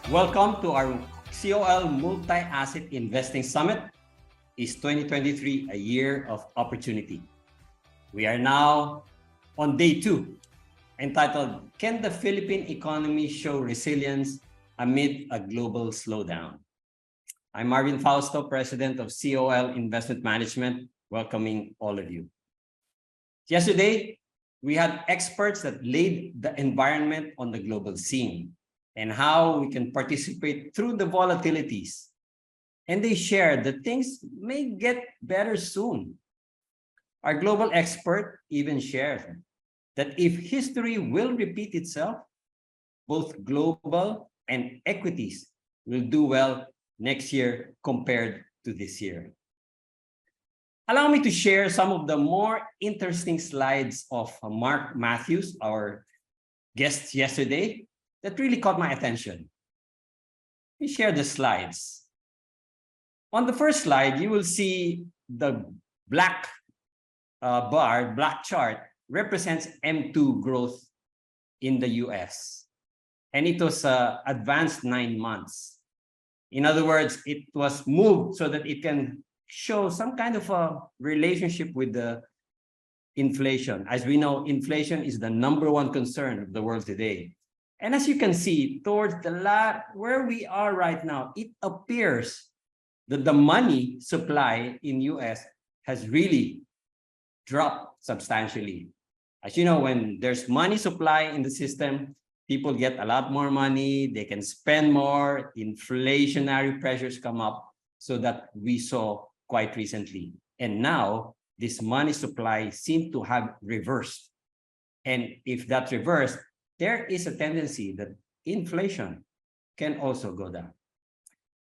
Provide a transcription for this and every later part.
Welcome to our COL Multi-Asset Investing Summit. Is 2023 a year of opportunity? We are now on day 2, entitled, Can the Philippine Economy Show Resilience Amid a Global Slowdown? I'm Marvin Fausto, President of COL Investment Management, welcoming all of you. Yesterday, we had experts that laid the environment on the global scene and how we can participate through the volatilities. And they shared that things may get better soon. Our global expert even shared that if history will repeat itself, both global and equities will do well next year compared to this year. Allow me to share some of the more interesting slides of Mark Matthews, our guest yesterday, that really caught my attention. Let me share the slides. On the first slide, you will see the black black chart represents M2 growth in the US. And it was advanced 9 months. In other words, it was moved so that it can show some kind of a relationship with the inflation. As we know, inflation is the #1 concern of the world today. And as you can see, towards the where we are right now, it appears that the money supply in US has really dropped substantially. As you know, when there's money supply in the system, people get a lot more money, they can spend more, inflationary pressures come up, so that we saw quite recently. And now, this money supply seems to have reversed. And if that's reversed, there is a tendency that inflation can also go down.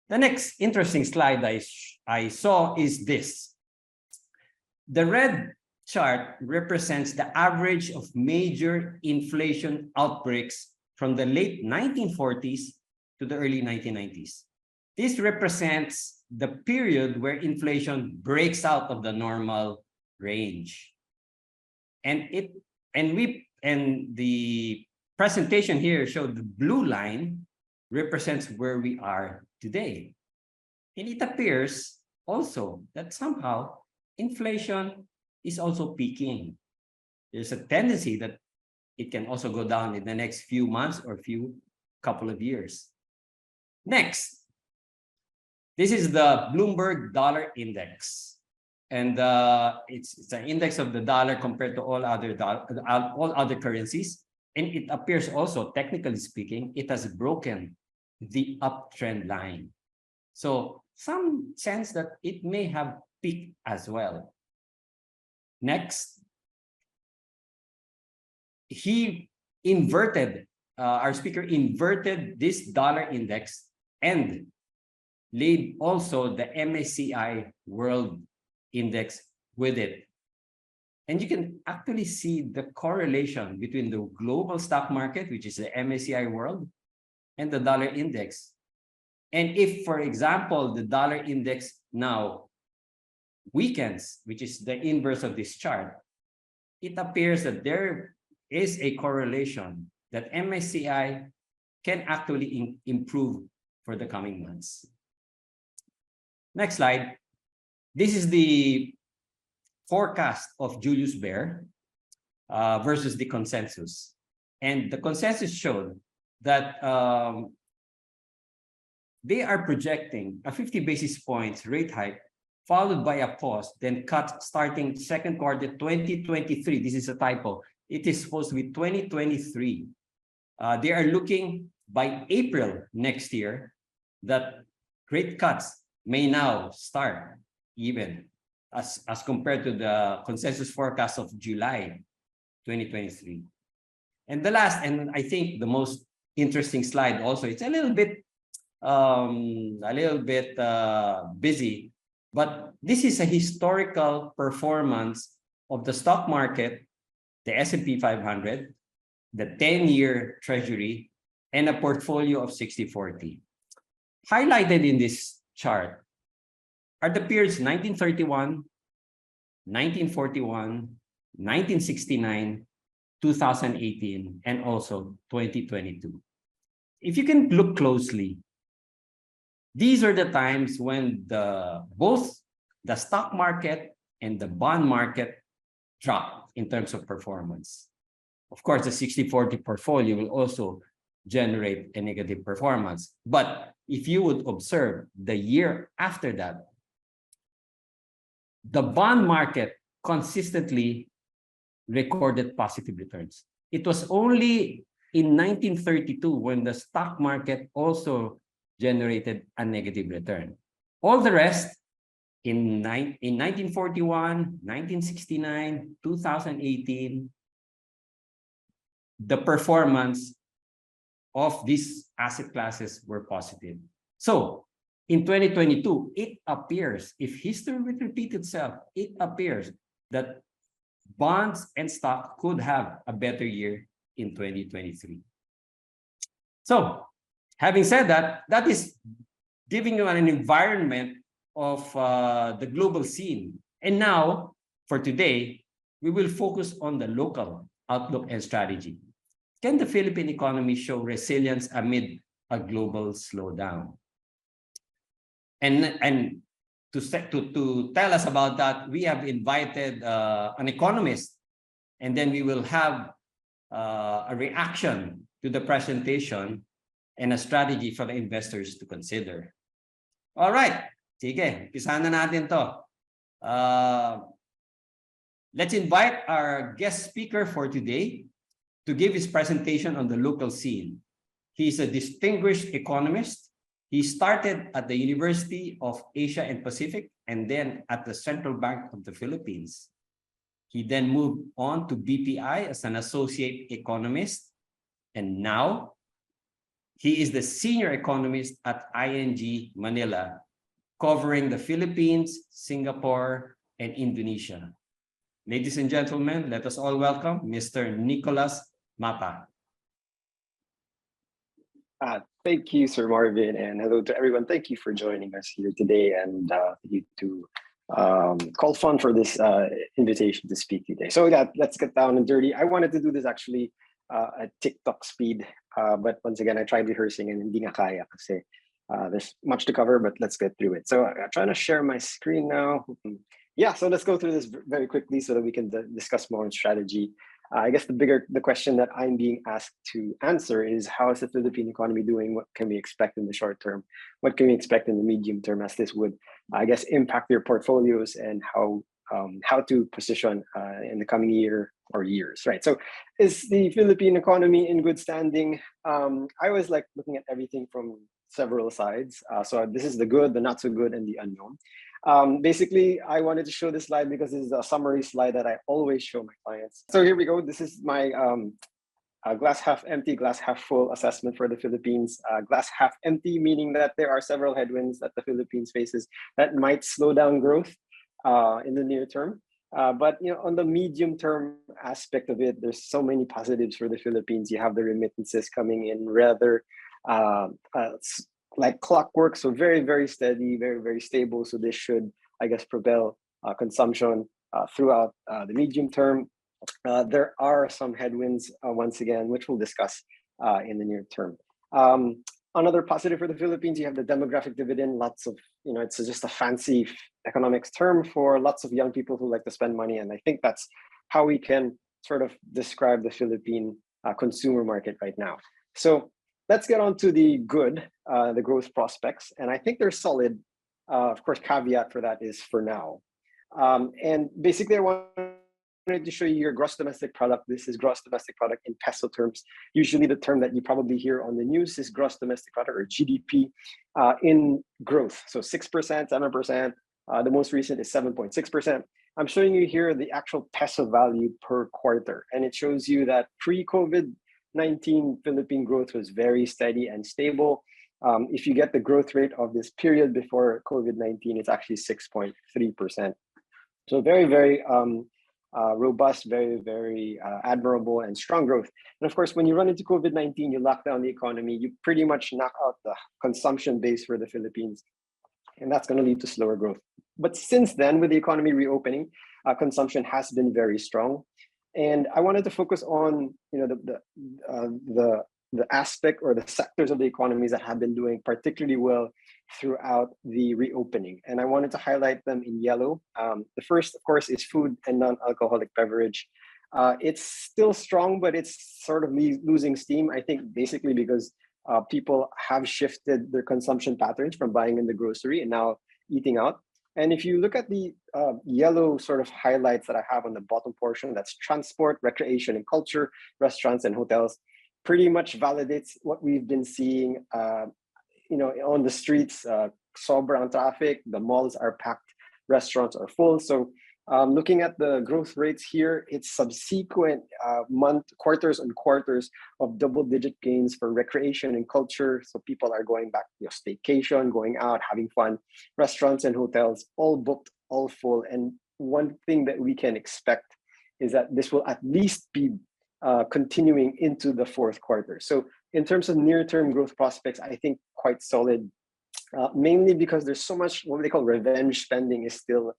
The next interesting slide I saw is this. The red chart represents the average of major inflation outbreaks from the late 1940s to the early 1990s. This represents the period where inflation breaks out of the normal range. And the presentation here showed the blue line represents where we are today. And it appears also that somehow inflation is also peaking. There's a tendency that it can also go down in the next few months or couple of years. Next, this is the Bloomberg dollar index. And it's an index of the dollar compared to all other currencies. And it appears also, technically speaking, it has broken the uptrend line. So some sense that it may have peaked as well. Next, our speaker inverted this dollar index and laid also the MSCI World Index with it. And you can actually see the correlation between the global stock market, which is the MSCI World, and the dollar index. And if, for example, the dollar index now weakens, which is the inverse of this chart, it appears that there is a correlation that MSCI can actually improve for the coming months. Next slide. This is the forecast of Julius Baer versus the consensus. And the consensus showed that they are projecting a 50 basis points rate hike followed by a pause, then cut starting second quarter 2023. This is a typo. It is supposed to be 2023. They are looking by April next year that rate cuts may now start even as compared to the consensus forecast of July 2023. And the last, and I think the most interesting slide also, it's a little bit busy, but this is a historical performance of the stock market, the S&P 500, the 10-year treasury, and a portfolio of 60/40. Highlighted in this chart are the periods 1931, 1941, 1969, 2018, and also 2022. if you can look closely, these are the times when both the stock market and the bond market drop in terms of performance. Of course, the 60-40 portfolio will also generate a negative performance. But if you would observe the year after that, the bond market consistently recorded positive returns. It was only in 1932 when the stock market also generated a negative return. All the rest, in 1941, 1969, 2018, the performance of these asset classes were positive. So in 2022, it appears, if history would repeat itself, it appears that bonds and stock could have a better year in 2023. So having said that, that is giving you an environment of the global scene. And now, for today, we will focus on the local outlook and strategy. Can the Philippine economy show resilience amid a global slowdown? And to tell us about that, we have invited an economist, and then we will have a reaction to the presentation and a strategy for the investors to consider. All right, sige, umpisahan na natin to. Let's invite our guest speaker for today to give his presentation on the local scene. He's a distinguished economist. He started at the University of Asia and Pacific and then at the Central Bank of the Philippines. He then moved on to BPI as an associate economist, and now he is the senior economist at ING Manila, covering the Philippines, Singapore, and Indonesia. Ladies and gentlemen, let us all welcome Mr. Nicholas Mapa. Thank you, Sir Marvin, and hello to everyone. Thank you for joining us here today, and you to call fun for this invitation to speak today. So yeah, let's get down and dirty. I wanted to do this actually at TikTok speed, but once again, I tried rehearsing and hindi nga kaya kasi there's much to cover, but let's get through it. So I'm trying to share my screen now. Yeah, so let's go through this very quickly so that we can discuss more on strategy. I guess the question that I'm being asked to answer is, how is the Philippine economy doing? What can we expect in the short term? What can we expect in the medium term, as this would, I guess, impact your portfolios and how to position in the coming year or years, right? So is the Philippine economy in good standing? I was like looking at everything from several sides. So this is the good, the not so good, and the unknown. Basically, I wanted to show this slide because this is a summary slide that I always show my clients. So here we go. This is my glass half empty, glass half full assessment for the Philippines. Glass half empty, meaning that there are several headwinds that the Philippines faces that might slow down growth in the near term. But on the medium term aspect of it, there's so many positives for the Philippines. You have the remittances coming in rather like clockwork, so very, very steady, very, very stable. So this should, I guess, propel consumption throughout the medium term. There are some headwinds, once again, which we'll discuss in the near term. Another positive for the Philippines, you have the demographic dividend. Lots of, it's just a fancy economics term for lots of young people who like to spend money. And I think that's how we can sort of describe the Philippine consumer market right now. So let's get on to the good, the growth prospects. And I think they're solid. Of course, caveat for that is for now. And basically, I wanted to show you your gross domestic product. This is gross domestic product in peso terms. Usually the term that you probably hear on the news is gross domestic product, or GDP, in growth. So 6%, 7%. The most recent is 7.6%. I'm showing you here the actual peso value per quarter. And it shows you that pre-COVID-19 Philippine growth was very steady and stable. If you get the growth rate of this period before COVID-19, it's actually 6.3%. So very, very robust, very, very admirable and strong growth. And of course, when you run into COVID-19, you lock down the economy, you pretty much knock out the consumption base for the Philippines. And that's going to lead to slower growth. But since then, with the economy reopening, consumption has been very strong. And I wanted to focus on the the aspect or the sectors of the economies that have been doing particularly well throughout the reopening. And I wanted to highlight them in yellow. The first, of course, is food and non-alcoholic beverage. It's still strong, but it's sort of losing steam, I think, basically because people have shifted their consumption patterns from buying in the grocery and now eating out. And if you look at the yellow sort of highlights that I have on the bottom portion, that's transport, recreation and culture, restaurants and hotels, pretty much validates what we've been seeing on the streets. Sobrang traffic, the malls are packed, restaurants are full. So looking at the growth rates here, it's subsequent quarters and quarters of double-digit gains for recreation and culture. So people are going back, staycation, going out, having fun. Restaurants and hotels, all booked, all full. And one thing that we can expect is that this will at least be continuing into the fourth quarter. So in terms of near-term growth prospects, I think quite solid, mainly because there's so much what they call revenge spending is still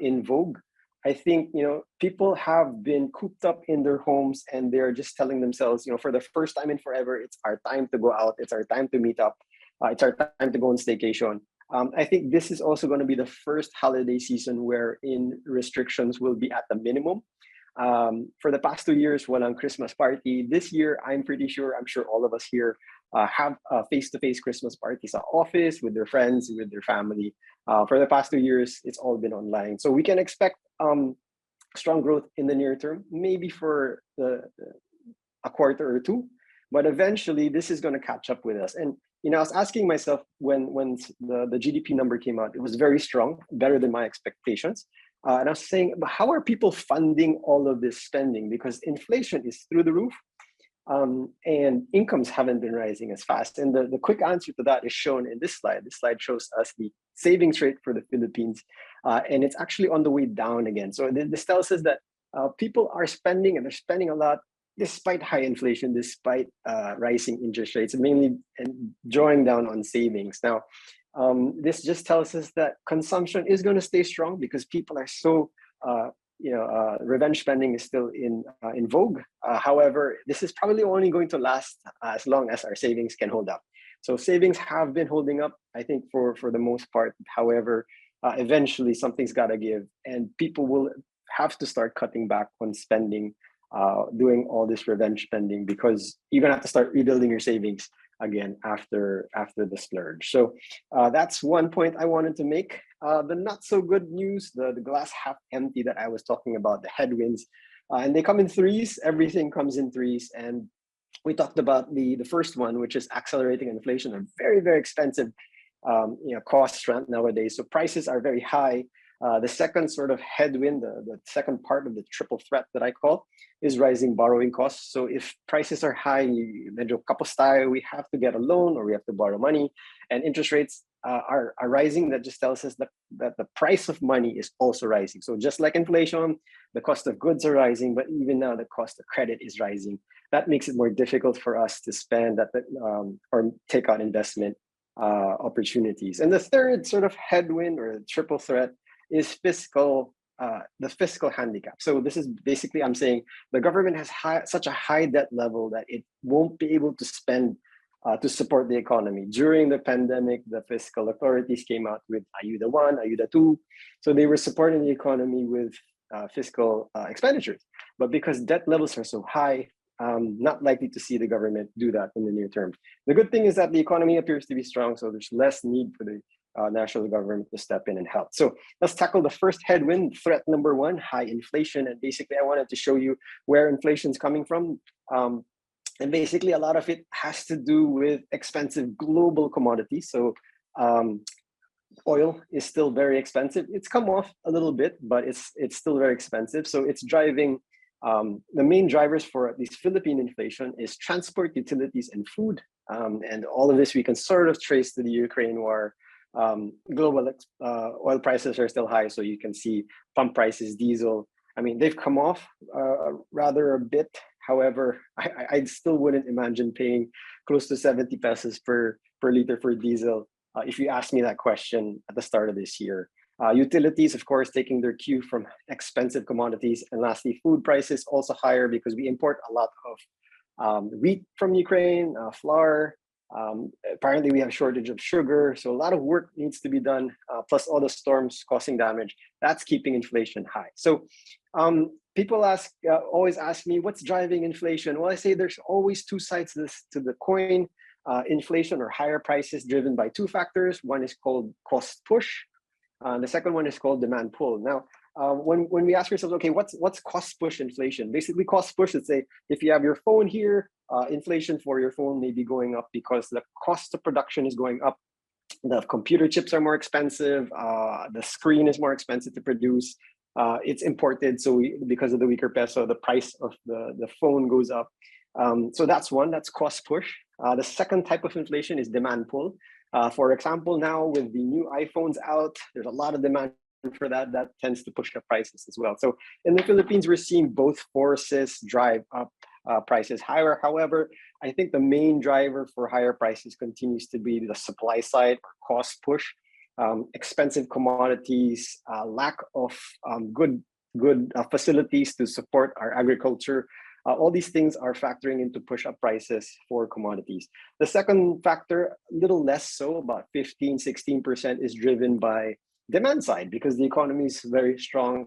in vogue. I think people have been cooped up in their homes and they're just telling themselves, for the first time in forever, it's our time to go out, it's our time to meet up, it's our time to go on staycation. I think this is also going to be the first holiday season wherein restrictions will be at the minimum. For the past 2 years, walang Christmas party. This year, I'm sure all of us here have face-to-face Christmas parties at office with their friends, with their family. For the past 2 years, it's all been online. So we can expect strong growth in the near term, maybe for a quarter or two, but eventually this is going to catch up with us. And I was asking myself when the GDP number came out, it was very strong, better than my expectations. And I was saying, but how are people funding all of this spending? Because inflation is through the roof, and incomes haven't been rising as fast. And the quick answer to that is shown in this slide. This slide shows us the savings rate for the Philippines, and it's actually on the way down again. So this tells us that people are spending, and they're spending a lot despite high inflation, despite rising interest rates, mainly drawing down on savings. Now, this just tells us that consumption is going to stay strong because people are so, revenge spending is still in vogue. However, this is probably only going to last as long as our savings can hold up. So savings have been holding up, I think, for the most part. However, eventually something's got to give, and people will have to start cutting back on spending, doing all this revenge spending, because you're going to have to start rebuilding your savings again after the splurge. So that's one point I wanted to make. The not so good news, the glass half empty that I was talking about, the headwinds, and they come in threes. Everything comes in threes, and we talked about the first one, which is accelerating inflation, a very, very expensive cost rent nowadays. So prices are very high. The second sort of headwind, the second part of the triple threat that I call, is rising borrowing costs. So if prices are high, medyo kapos tayo, we have to get a loan or we have to borrow money, and interest rates are rising. That just tells us that the price of money is also rising. So just like inflation, the cost of goods are rising, but even now the cost of credit is rising. That makes it more difficult for us to spend or take out investment opportunities. And the third sort of headwind or triple threat is fiscal, the fiscal handicap. So this is basically, I'm saying the government has such a high debt level that it won't be able to spend to support the economy. During the pandemic, the fiscal authorities came out with Ayuda 1, Ayuda 2. So they were supporting the economy with fiscal expenditures. But because debt levels are so high, not likely to see the government do that in the near term. The good thing is that the economy appears to be strong, so there's less need for the national government to step in and help. So let's tackle the first headwind, threat number one, high inflation. And basically, I wanted to show you where inflation is coming from. And basically, a lot of it has to do with expensive global commodities. So oil is still very expensive. It's come off a little bit, but it's still very expensive. So it's driving, the main drivers for at least Philippine inflation is transport, utilities, and food. And all of this we can sort of trace to the Ukraine war. Global oil prices are still high, so you can see pump prices, diesel. I mean, they've come off rather a bit. However, I still wouldn't imagine paying close to 70 pesos per liter for diesel if you asked me that question at the start of this year. Utilities, of course, taking their cue from expensive commodities. And lastly, food prices also higher because we import a lot wheat from Ukraine, flour. Apparently, we have shortage of sugar, so a lot of work needs to be done. Plus, all the storms causing damage. That's keeping inflation high. So, people always ask me, what's driving inflation? Well, I say there's always two sides to the coin. Inflation or higher prices driven by two factors. One is called cost push. The second one is called demand pull. Now, when we ask ourselves, okay, what's cost push inflation? Basically, cost push, let's say if you have your phone here, inflation for your phone may be going up because the cost of production is going up. The computer chips are more expensive. The screen is more expensive to produce. It's imported, so because of the weaker peso, the price of the phone goes up. So that's one, that's cost push. The second type of inflation is demand pull. For example, now with the new iPhones out, there's a lot of demand for that. That tends to push up prices as well. So in the Philippines, we're seeing both forces drive up prices higher. However, I think the main driver for higher prices continues to be the supply side, cost push, expensive commodities, lack of good facilities to support our agriculture. All these things are factoring into push up prices for commodities. The second factor, a little less so, about 15, 16% is driven by demand side because the economy is very strong.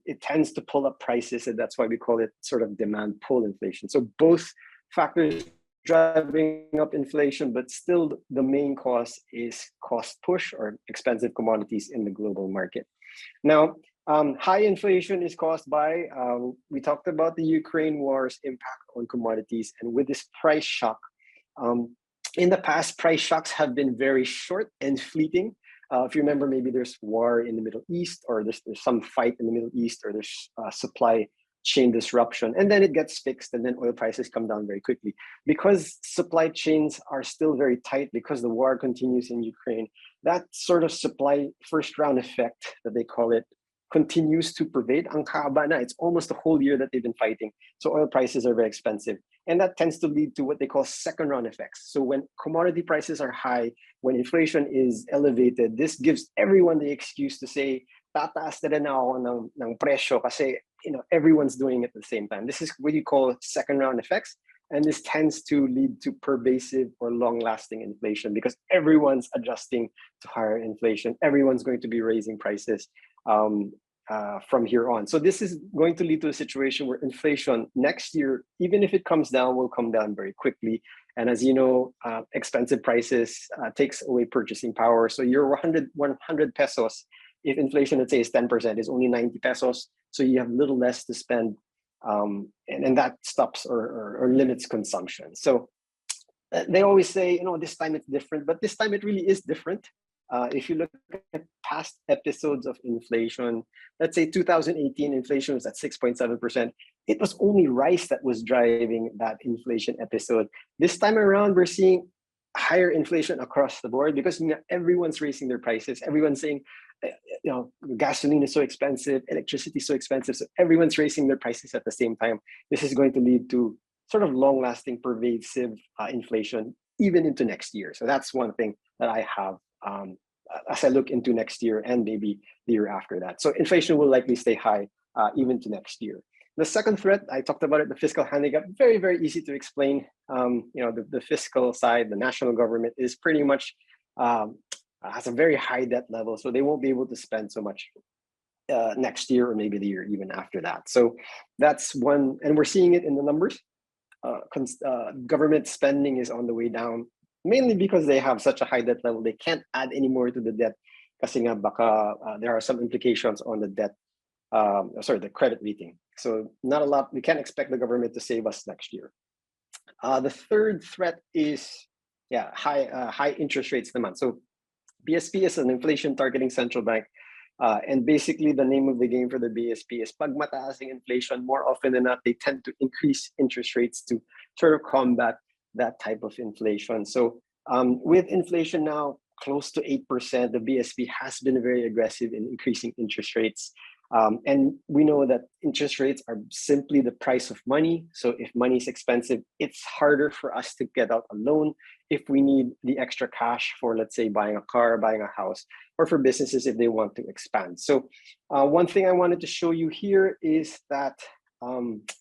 It tends to pull up prices, and that's why we call it sort of demand pull inflation. So both factors driving up inflation, but still the main cause is cost push or expensive commodities in the global market. Now, high inflation is caused by, we talked about the Ukraine war's impact on commodities, and with this price shock, in the past, price shocks have been very short and fleeting. If you remember, maybe there's war in the Middle East, or there's some fight in the Middle East, or there's supply chain disruption, and then it gets fixed, and then oil prices come down very quickly. Because supply chains are still very tight, because the war continues in Ukraine, that sort of supply first round effect that they call it continues to pervade. Ang haba na, it's almost a whole year that they've been fighting. So oil prices are very expensive. And that tends to lead to what they call second round effects. So when commodity prices are high, when inflation is elevated, this gives everyone the excuse to say, tataas na rin ako ng presyo kasi everyone's doing it at the same time. This is what you call second round effects. And this tends to lead to pervasive or long-lasting inflation because everyone's adjusting to higher inflation. Everyone's going to be raising prices from here on. So this is going to lead to a situation where inflation next year, even if it comes down, will come down very quickly. And as you know, expensive prices takes away purchasing power. So your 100 pesos, if inflation, let's say, is 10%, is only 90 pesos. So you have little less to spend. And that stops or limits consumption. So they always say, this time it's different, but this time it really is different. If you look at past episodes of inflation, let's say 2018, inflation was at 6.7%. It was only rice that was driving that inflation episode. This time around, we're seeing higher inflation across the board because everyone's raising their prices. Everyone's saying, gasoline is so expensive, electricity is so expensive. So everyone's raising their prices at the same time. This is going to lead to sort of long-lasting, pervasive inflation even into next year. So that's one thing that I have as I look into next year and maybe the year after that. So inflation will likely stay high even to next year. The second threat, I talked about it, the fiscal handicap, very, very easy to explain. The fiscal side, the national government is pretty much has a very high debt level, so they won't be able to spend so much next year or maybe the year even after that. So that's one, and we're seeing it in the numbers. Government spending is on the way down, mainly because they have such a high debt level. They can't add any more to the debt kasi nga baka there are some implications on the debt, the credit rating. So not a lot. We can't expect the government to save us next year. The third threat is high interest rates demand. So BSP is an inflation targeting central bank. And basically the name of the game for the BSP is pag mataas ang inflation, more often than not, they tend to increase interest rates to sort of combat that type of inflation. So with inflation now close to 8%, the BSP has been very aggressive in increasing interest rates. And we know that interest rates are simply the price of money. So if money is expensive, it's harder for us to get out a loan if we need the extra cash for, let's say, buying a car, buying a house, or for businesses if they want to expand. So one thing I wanted to show you here is that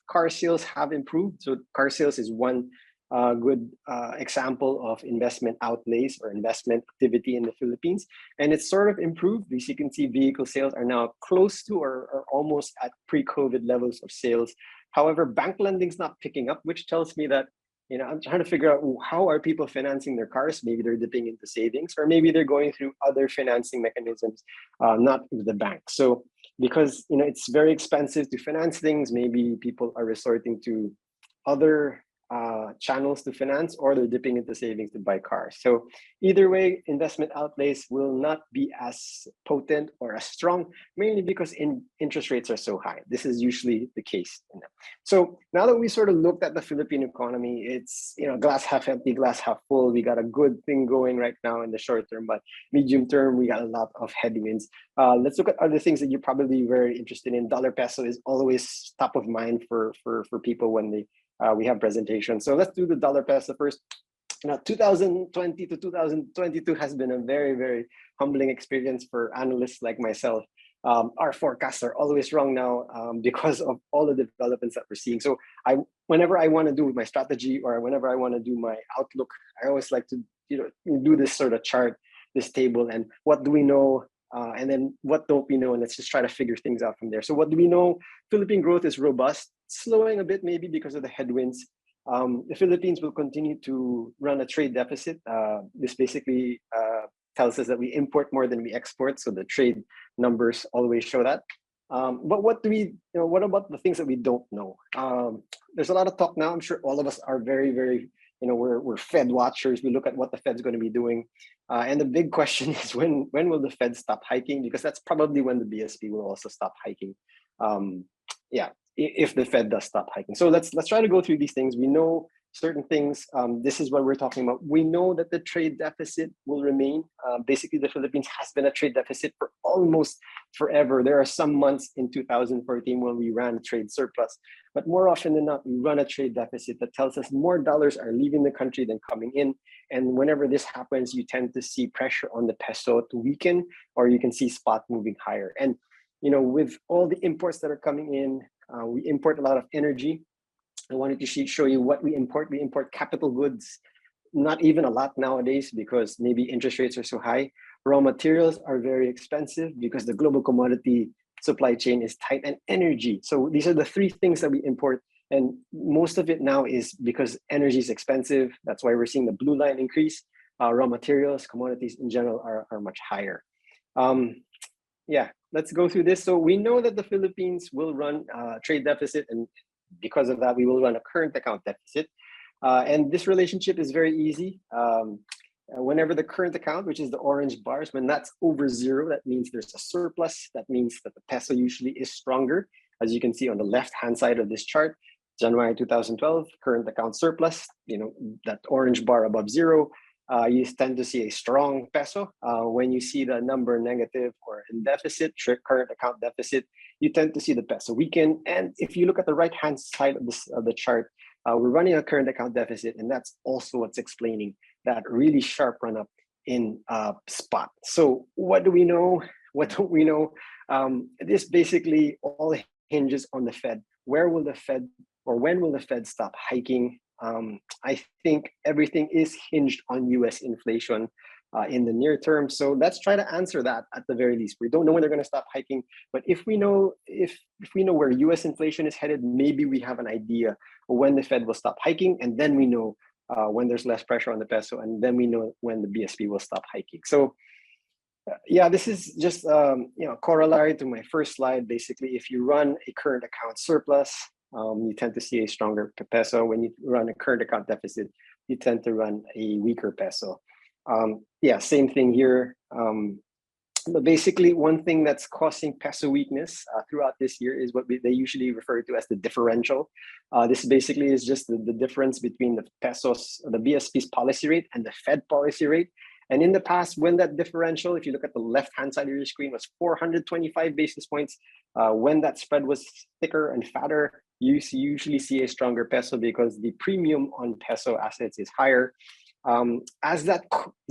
car sales have improved. So car sales is one good example of investment outlays or investment activity in the Philippines. And it's sort of improved. As you can see, vehicle sales are now close to or almost at pre-COVID levels of sales. However, bank lending is not picking up, which tells me that, I'm trying to figure out how are people financing their cars. Maybe they're dipping into savings, or maybe they're going through other financing mechanisms, not with the bank. So because it's very expensive to finance things, maybe people are resorting to other channels to finance, or they're dipping into savings to buy cars. So either way, investment outlays will not be as potent or as strong, mainly because interest rates are so high. This is usually the case. So now that we sort of looked at the Philippine economy, it's glass half empty, glass half full. We got a good thing going right now in the short term, but medium term, we got a lot of headwinds. Let's look at other things that you're probably very interested in. Dollar peso is always top of mind for people when we have presentations. So let's do the dollar peso first. 2020 to 2022 has been a very, very humbling experience for analysts like myself. Our forecasts are always wrong now because of all the developments that we're seeing. So whenever I want to do my strategy, or whenever I want to do my outlook, I always like to do this sort of chart, this table, and what do we know, and then what don't we know, and let's just try to figure things out from there. So what do we know? Philippine growth is robust, slowing a bit maybe because of the headwinds. The Philippines will continue to run a trade deficit. This basically tells us that we import more than we export, so the trade numbers always show that. But what do we, what about the things that we don't know? There's a lot of talk now. I'm sure all of us are very, very, we're Fed watchers. We look at what the Fed's going to be doing. And the big question is when will the Fed stop hiking? Because that's probably when the BSP will also stop hiking. If the Fed does stop hiking. So let's try to go through these things. We know certain things. This is what we're talking about. We know that the trade deficit will remain. Basically, the Philippines has been a trade deficit for almost forever. There are some months in 2014 when we ran a trade surplus, but more often than not, we run a trade deficit that tells us more dollars are leaving the country than coming in. And whenever this happens, you tend to see pressure on the peso to weaken, or you can see spot moving higher. And with all the imports that are coming in, we import a lot of energy. I wanted to show you what we import. We import capital goods, not even a lot nowadays because maybe interest rates are so high. Raw materials are very expensive because the global commodity supply chain is tight, and energy. So these are the three things that we import. And most of it now is because energy is expensive. That's why we're seeing the blue line increase. Raw materials, commodities in general are much higher. Let's go through this. So we know that the Philippines will run a trade deficit, and because of that, we will run a current account deficit. And this relationship is very easy. Whenever the current account, which is the orange bars, when that's over zero, that means there's a surplus. That means that the peso usually is stronger. As you can see on the left-hand side of this chart, January 2012, current account surplus, that orange bar above zero, you tend to see a strong peso. When you see the number negative or in deficit, current account deficit, you tend to see the peso weaken. And if you look at the right-hand side of the chart, we're running a current account deficit, and that's also what's explaining that really sharp run up in spot. So what do we know? What don't we know? This basically all hinges on the Fed. Where will the Fed, or when will the Fed stop hiking? I think everything is hinged on US inflation in the near term. So let's try to answer that at the very least. We don't know when they're going to stop hiking, but if we know where US inflation is headed, maybe we have an idea when the Fed will stop hiking, and then we know when there's less pressure on the peso, and then we know when the BSP will stop hiking. So this is just corollary to my first slide. Basically, if you run a current account surplus, you tend to see a stronger peso. When you run a current account deficit, you tend to run a weaker peso. Same thing here. But basically, one thing that's causing peso weakness throughout this year is what they usually refer to as the differential. This basically is just the difference between the BSP's policy rate and the Fed policy rate. And in the past, when that differential, if you look at the left-hand side of your screen, was 425 basis points, when that spread was thicker and fatter, you usually see a stronger peso because the premium on peso assets is higher. As that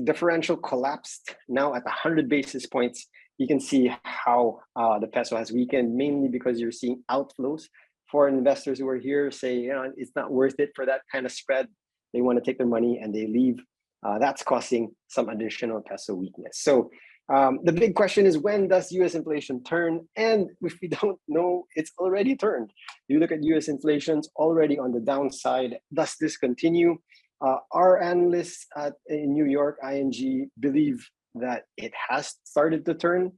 differential collapsed, now at 100 basis points, you can see how the peso has weakened, mainly because you're seeing outflows foreign investors who are here say, you know, it's not worth it for that kind of spread. They want to take their money and they leave. That's causing some additional peso weakness. So the big question is, when does US inflation turn? And if we don't know, it's already turned. You look at US inflation's already on the downside. Does this continue? Our analysts in New York, ING, believe that it has started to turn.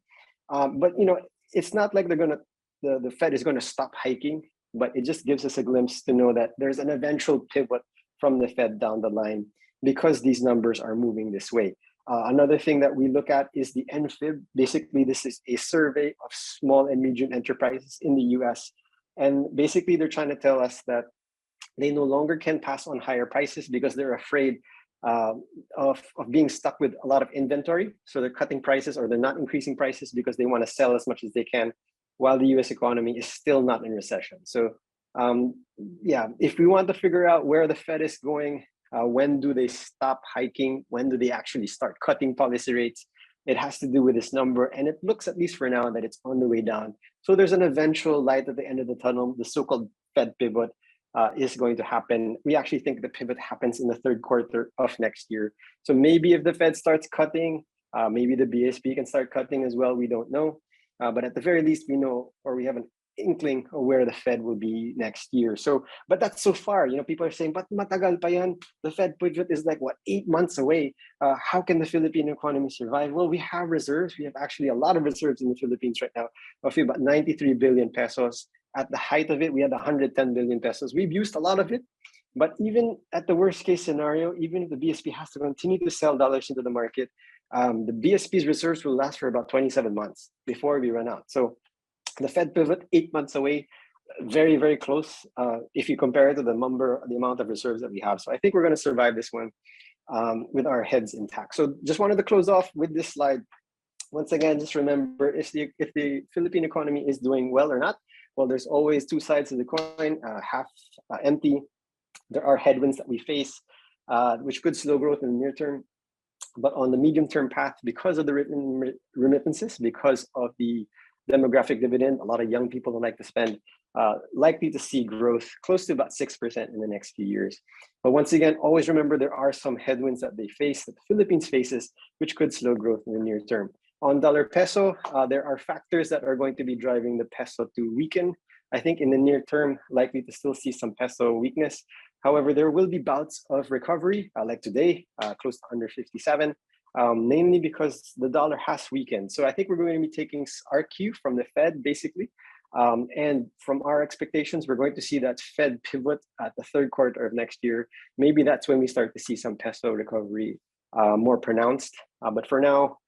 But you know, it's not like the Fed is gonna stop hiking, but it just gives us a glimpse to know that there's an eventual pivot from the Fed down the line because these numbers are moving this way. Another thing that we look at is the NFIB. Basically, this is a survey of small and medium enterprises in the US. And basically, they're trying to tell us that they no longer can pass on higher prices because they're afraid of being stuck with a lot of inventory. So they're cutting prices, or they're not increasing prices because they want to sell as much as they can while the US economy is still not in recession. So yeah, if we want to figure out where the Fed is going, when do they stop hiking? When do they actually start cutting policy rates? It has to do with this number. And it looks, at least for now, that it's on the way down. So there's an eventual light at the end of the tunnel. The so-called Fed pivot is going to happen. We actually think the pivot happens in the third quarter of next year. So maybe if the Fed starts cutting, maybe the BSP can start cutting as well. We don't know. But at the very least, we know, or we have an inkling of where the Fed will be next year. So, but that's so far. You know, people are saying, but matagal pa yan. The Fed pivot is like, what, 8 months away. How can the Philippine economy survive? Well, we have reserves. We have actually a lot of reserves in the Philippines right now, of about 93 billion pesos. At the height of it, we had 110 billion pesos. We've used a lot of it. But even at the worst case scenario, even if the BSP has to continue to sell dollars into the market, the BSP's reserves will last for about 27 months before we run out. So the Fed pivot, 8 months away, very, very close if you compare it to the amount of reserves that we have. So I think we're going to survive this one with our heads intact. So just wanted to close off with this slide. Once again, just remember, if the Philippine economy is doing well or not, well, there's always two sides of the coin, half empty. There are headwinds that we face, which could slow growth in the near term. But on the medium-term path, because of the remittances, because of the demographic dividend, a lot of young people would like to spend, likely to see growth close to about 6% in the next few years. But once again, always remember there are some headwinds that they face, that the Philippines faces, which could slow growth in the near term. On dollar peso, there are factors that are going to be driving the peso to weaken. I think in the near term, likely to still see some peso weakness. However, there will be bouts of recovery, like today, close to under 57. Namely because the dollar has weakened. So I think we're going to be taking our cue from the Fed, basically. And from our expectations, we're going to see that Fed pivot at the third quarter of next year. Maybe that's when we start to see some peso recovery more pronounced. But for now,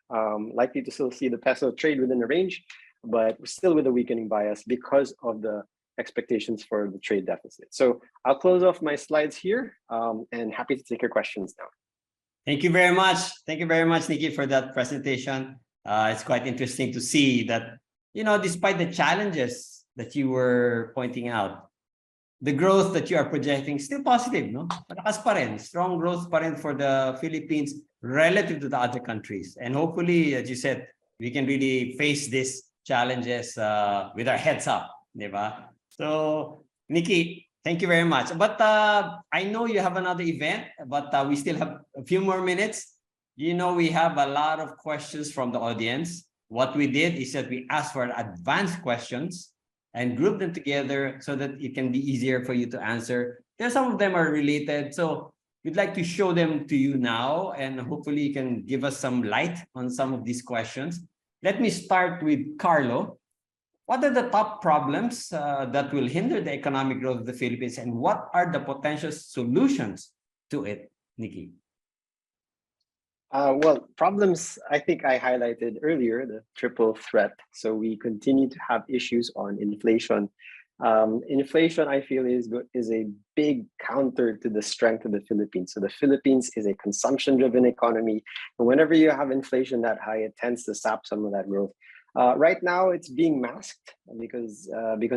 likely to still see the peso trade within the range, but still with a weakening bias because of the expectations for the trade deficit. So I'll close off my slides here and happy to take your questions now. Thank you very much. Thank you very much, Nikki, for that presentation. It's quite interesting to see that, you know, despite the challenges that you were pointing out, the growth that you are projecting is still positive, no? Malakas pa rin, strong growth pa rin for the Philippines relative to the other countries. And hopefully, as you said, we can really face these challenges with our heads up, di ba? So, Nikki, thank you very much. But I know you have another event, but we still have a few more minutes. You know, we have a lot of questions from the audience. What we did is that we asked for advanced questions and grouped them together so that it can be easier for you to answer. There, some of them are related. So we'd like to show them to you now, and hopefully you can give us some light on some of these questions. Let me start with Carlo. What are the top problems that will hinder the economic growth of the Philippines, and what are the potential solutions to it, Nikki? Well, problems, I think I highlighted earlier, the triple threat. So we continue to have issues on inflation. Inflation, I feel, is a big counter to the strength of the Philippines. So the Philippines is a consumption-driven economy. And whenever you have inflation that high, it tends to sap some of that growth. Right now, it's being masked because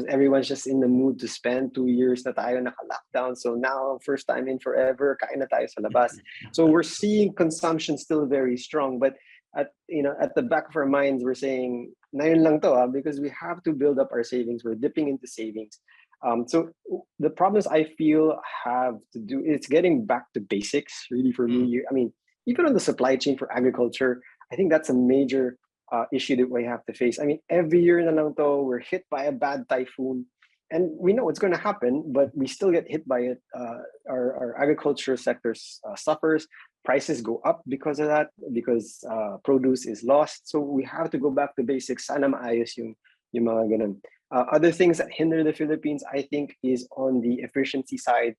everyone's just in the mood to spend. 2 years na tayo naka-lockdown. So now, first time in forever, kain na tayo sa labas. So we're seeing consumption still very strong. But at the back of our minds, we're saying, na yun lang to, because we have to build up our savings. We're dipping into savings. So the problems I feel have to do, it's getting back to basics really for me. I mean, even on the supply chain for agriculture, I think that's a major issue that we have to face. I mean, every year na lang to, we're hit by a bad typhoon, and we know it's going to happen, but we still get hit by it. Our agriculture sector suffers. Prices go up because of that, because produce is lost. So we have to go back to basics. Sana maayos yung mga ganun. Other things that hinder the Philippines, I think, is on the efficiency side.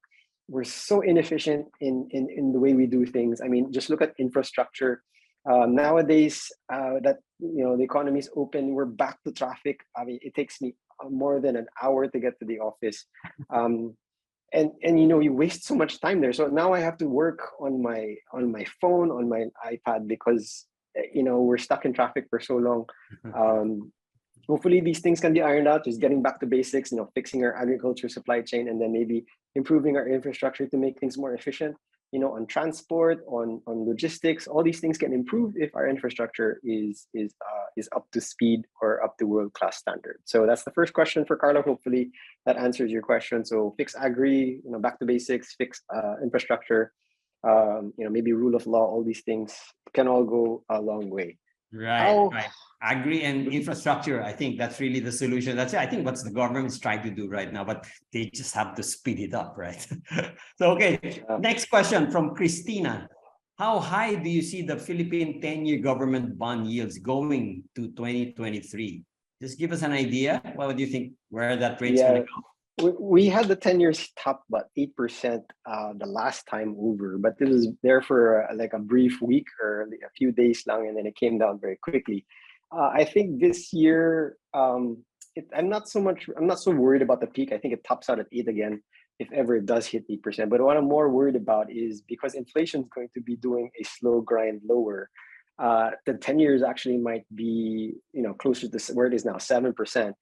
We're so inefficient in the way we do things. I mean, just look at infrastructure. Nowadays, that the economy is open, we're back to traffic. I mean, it takes me more than an hour to get to the office, and you waste so much time there. So now I have to work on my phone, on my iPad, because we're stuck in traffic for so long. Hopefully these things can be ironed out, just getting back to basics, fixing our agriculture supply chain, and then maybe improving our infrastructure to make things more efficient, on transport, on logistics. All these things can improve if our infrastructure is up to speed or up to world-class standard. So that's the first question for Carlo. Hopefully that answers your question. So fix agri, back to basics, fix infrastructure, maybe rule of law, all these things can all go a long way. Right. Agri and infrastructure, I think that's really the solution. That's I think what the government is trying to do right now, but they just have to speed it up, right? So, okay, next question from Christina. How high do you see the Philippine 10-year government bond yields going to 2023? Just give us an idea. What do you think, where that rate's going to go? We had the 10 years top about 8% the last time over, but it was there for like a brief week or a few days long, and then it came down very quickly. I think this year, I'm not so worried about the peak. I think it tops out at 8 again, if ever it does hit 8%. But what I'm more worried about is because inflation is going to be doing a slow grind lower, the 10 years actually might be closer to where it is now, 7%.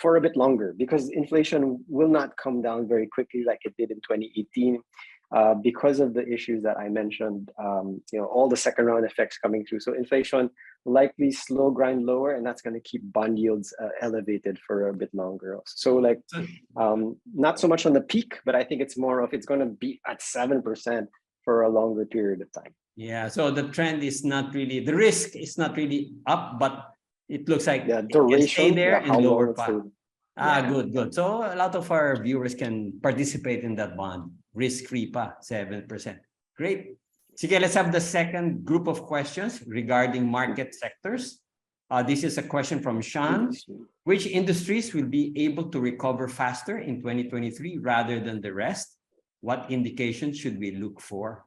For a bit longer, because inflation will not come down very quickly like it did in 2018 because of the issues that I mentioned, all the second round effects coming through. So inflation likely slow grind lower, and that's going to keep bond yields elevated for a bit longer. So not so much on the peak, but I think it's more of it's going to be at 7% for a longer period of time. Yeah, so the trend is not really, the risk is not really up, but it looks like duration, it can stay there in lower part. Good. So a lot of our viewers can participate in that bond. Risk-free pa, 7%. Great. Sige, let's have the second group of questions regarding market sectors. This is a question from Sean. Which industries will be able to recover faster in 2023 rather than the rest? What indications should we look for?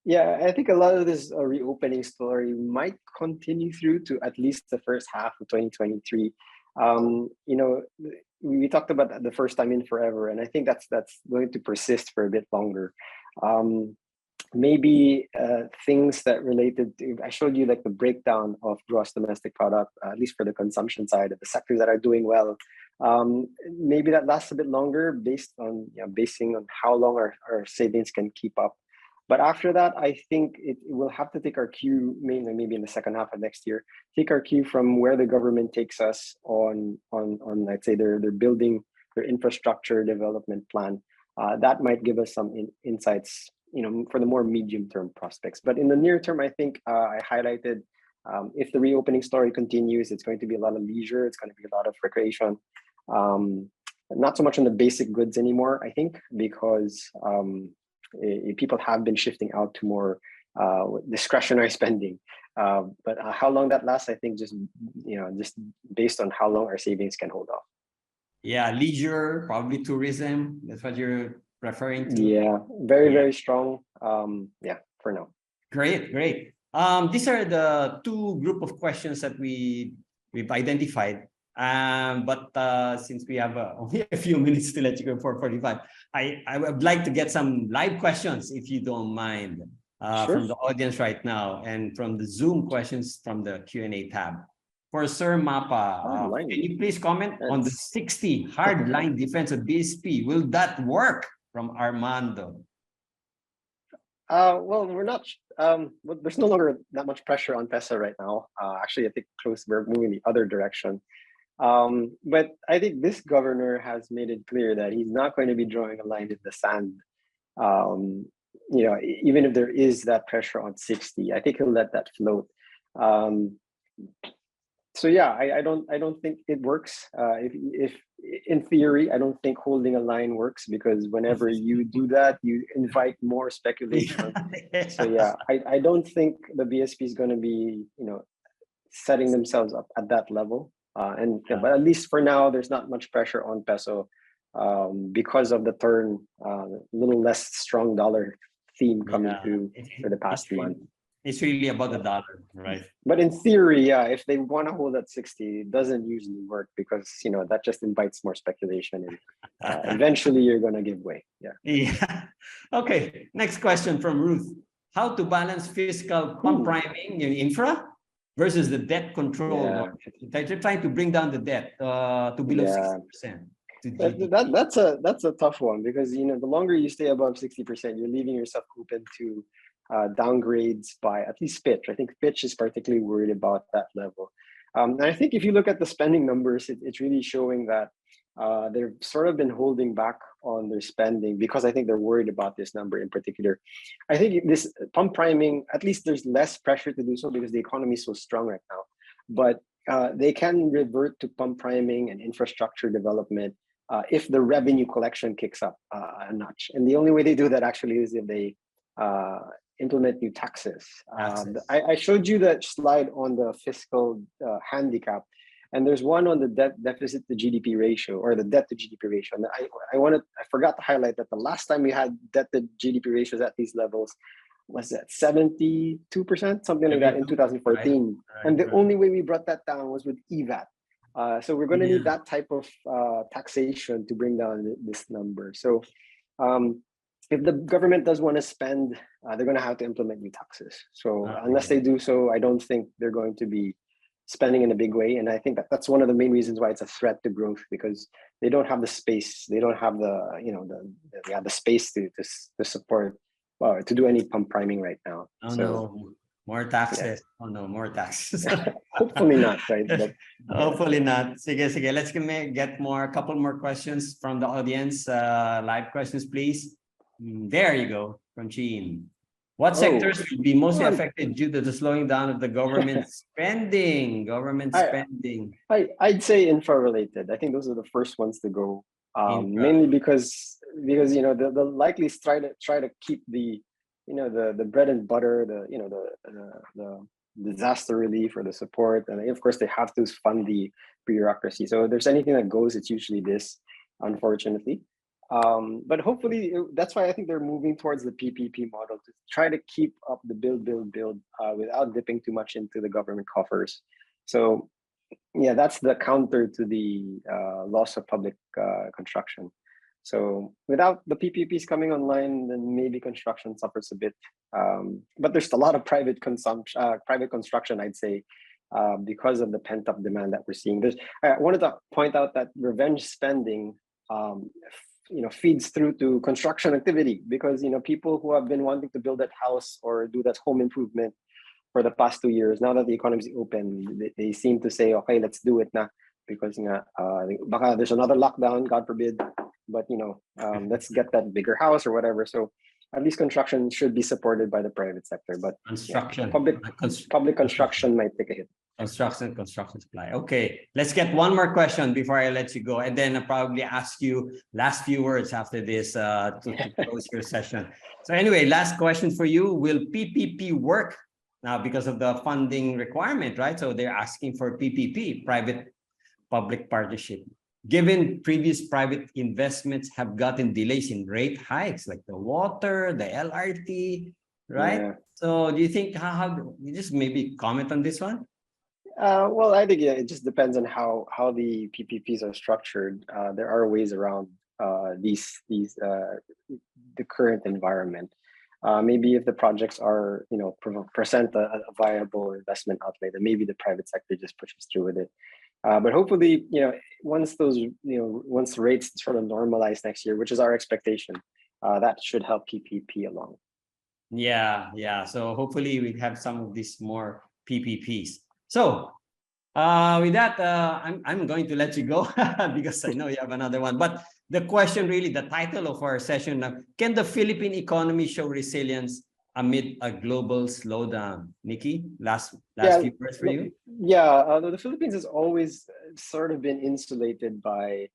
Yeah, I think a lot of this reopening story might continue through to at least the first half of 2023. We talked about the first time in forever, and I think that's going to persist for a bit longer. Maybe things that related to, I showed you like the breakdown of gross domestic product, at least for the consumption side of the sectors that are doing well. Maybe that lasts a bit longer basing on how long our savings can keep up. But after that, I think it will have to take our cue, mainly maybe in the second half of next year, take our cue from where the government takes us on I'd say they're building their infrastructure development plan. That might give us some insights, for the more medium-term prospects. But in the near term, I think I highlighted if the reopening story continues, it's going to be a lot of leisure. It's going to be a lot of recreation. Not so much on the basic goods anymore, I think, because people have been shifting out to more discretionary spending. But how long that lasts, I think just based on how long our savings can hold off. Yeah, leisure, probably tourism. That's what you're referring to. Yeah, very strong. For now. Great. These are the two group of questions that we've identified. But since we have only a few minutes to let you go for 45, I would like to get some live questions, if you don't mind, Sure. from the audience right now and from the Zoom questions from the Q&A tab. For Sir Mapa, can you please comment on the 60 hard line defense of BSP? Will that work? From Armando. Well, we're not. There's no longer that much pressure on peso right now. Actually, I think we're moving the other direction. But I think this governor has made it clear that he's not going to be drawing a line in the sand. Um, Even if there is that pressure on 60, I think he'll let that float. Um, so yeah, I don't think it works. If in theory, I don't think holding a line works, because whenever you do that, you invite more speculation. So yeah, I don't think the BSP is going to be setting themselves up at that level. But at least for now, there's not much pressure on peso, because of the turn, little less strong dollar theme coming Yeah, through for the past month. it's really about the dollar, right? But in theory, yeah, if they want to hold at 60, it doesn't usually work, because that just invites more speculation, and eventually you're gonna give way. Yeah. Yeah. Okay. Next question from Ruth. How to balance fiscal pump priming in infra versus the debt control? Yeah. They're trying to bring down the debt to below Yeah. 60% to That, GDP. that that's a tough one, because the longer you stay above 60%, you're leaving yourself open to downgrades by at least Fitch. I think Fitch is particularly worried about that level. And I think if you look at the spending numbers, it's really showing that they've sort of been holding back on their spending, because I think they're worried about this number in particular. I think this pump priming, at least there's less pressure to do so, because the economy is so strong right now. But they can revert to pump priming and infrastructure development if the revenue collection kicks up a notch. And the only way they do that actually is if they implement new taxes. I showed you that slide on the fiscal handicap, and there's one on the debt deficit to GDP ratio, or the debt to GDP ratio. And I forgot to highlight that the last time we had debt to GDP ratios at these levels was that 72%, something like that, in 2014. And the only way we brought that down was with EVAT. So we're going to need that type of taxation to bring down this number. So if the government does want to spend, they're going to have to implement new taxes. So unless they do so, I don't think they're going to be spending in a big way. And I think that's one of the main reasons why it's a threat to growth, because they don't have the space. They don't have the space to support to do any pump priming right now. No, more taxes. Yeah. Oh no, more taxes. Hopefully not, right? But, hopefully not. Sige. Let's get a couple more questions from the audience. Live questions, please. There you go, from Chin. What sectors will be mostly affected due to the slowing down of the government spending? I'd say infra related. I think those are the first ones to go. Mainly because the likely try to keep the bread and butter, the disaster relief or the support, and of course they have to fund the bureaucracy. So if there's anything that goes, it's usually this, unfortunately. But hopefully that's why I think they're moving towards the PPP model, to try to keep up the build without dipping too much into the government coffers. So yeah, that's the counter to the loss of public construction. So without the PPPs coming online, then maybe construction suffers a bit. But there's a lot of private construction, I'd say, because of the pent-up demand that we're seeing. I wanted to point out that revenge spending feeds through to construction activity, because people who have been wanting to build that house or do that home improvement for the past 2 years, now that the economy is open, they seem to say, okay, let's do it now, because there's another lockdown, God forbid, but let's get that bigger house or whatever. So at least construction should be supported by the private sector, but public construction might take a hit. Construction supply. Okay, let's get one more question before I let you go, and then I'll probably ask you last few words after this to close your session. So anyway, last question for you. Will PPP work now because of the funding requirement, right? So they're asking for PPP, private-public partnership. Given previous private investments have gotten delays in rate hikes, like the water, the LRT, right? Yeah. So do you think, how you just maybe comment on this one? Well, I think it just depends on how the PPPs are structured. There are ways around the current environment. Maybe if the projects are present a viable investment outlay, then maybe the private sector just pushes through with it. But hopefully, once rates sort of normalize next year, which is our expectation, that should help PPP along. Yeah. So hopefully we have some of these more PPPs. So With that, I'm going to let you go because I know you have another one. But the question really, the title of our session, can the Philippine economy show resilience amid a global slowdown? Nikki, last few words for you. Yeah, the Philippines has always sort of been insulated by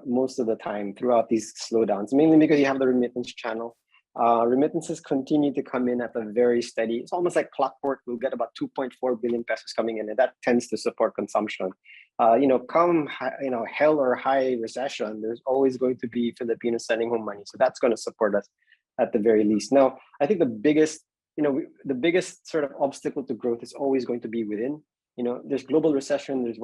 most of the time throughout these slowdowns, mainly because you have the remittance channel. Remittances continue to come in at a very steady, it's almost like clockwork. We'll get about 2.4 billion pesos coming in, and that tends to support consumption. Come hell or high recession, there's always going to be Filipinos sending home money, so that's going to support us at the very least. Now, I think the biggest sort of obstacle to growth is always going to be within. There's global recession, there's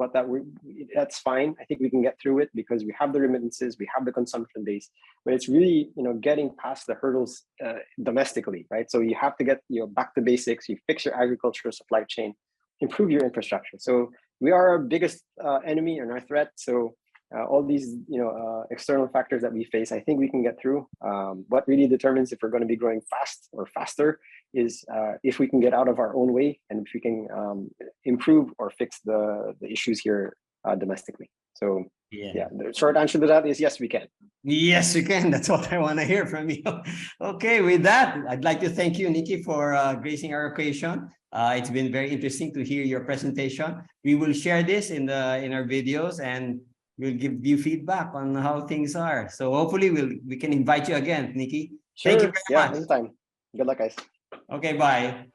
that's fine. I think we can get through it because we have the remittances, we have the consumption base, but it's really, getting past the hurdles domestically, right? So you have to get, back to basics, you fix your agricultural supply chain, improve your infrastructure. So we are our biggest enemy and our threat. So all these, external factors that we face, I think we can get through. What really determines if we're going to be growing fast or faster is if we can get out of our own way and if we can improve or fix the issues here domestically. So yeah, the short answer to that is yes, we can. Yes, we can. That's what I want to hear from you. Okay, with that, I'd like to thank you, Nikki, for gracing our occasion. It's been very interesting to hear your presentation. We will share this in our videos and we'll give you feedback on how things are. So hopefully we can invite you again, Nikki. Sure. Thank you very much. Anytime. Good luck, guys. Okay, bye.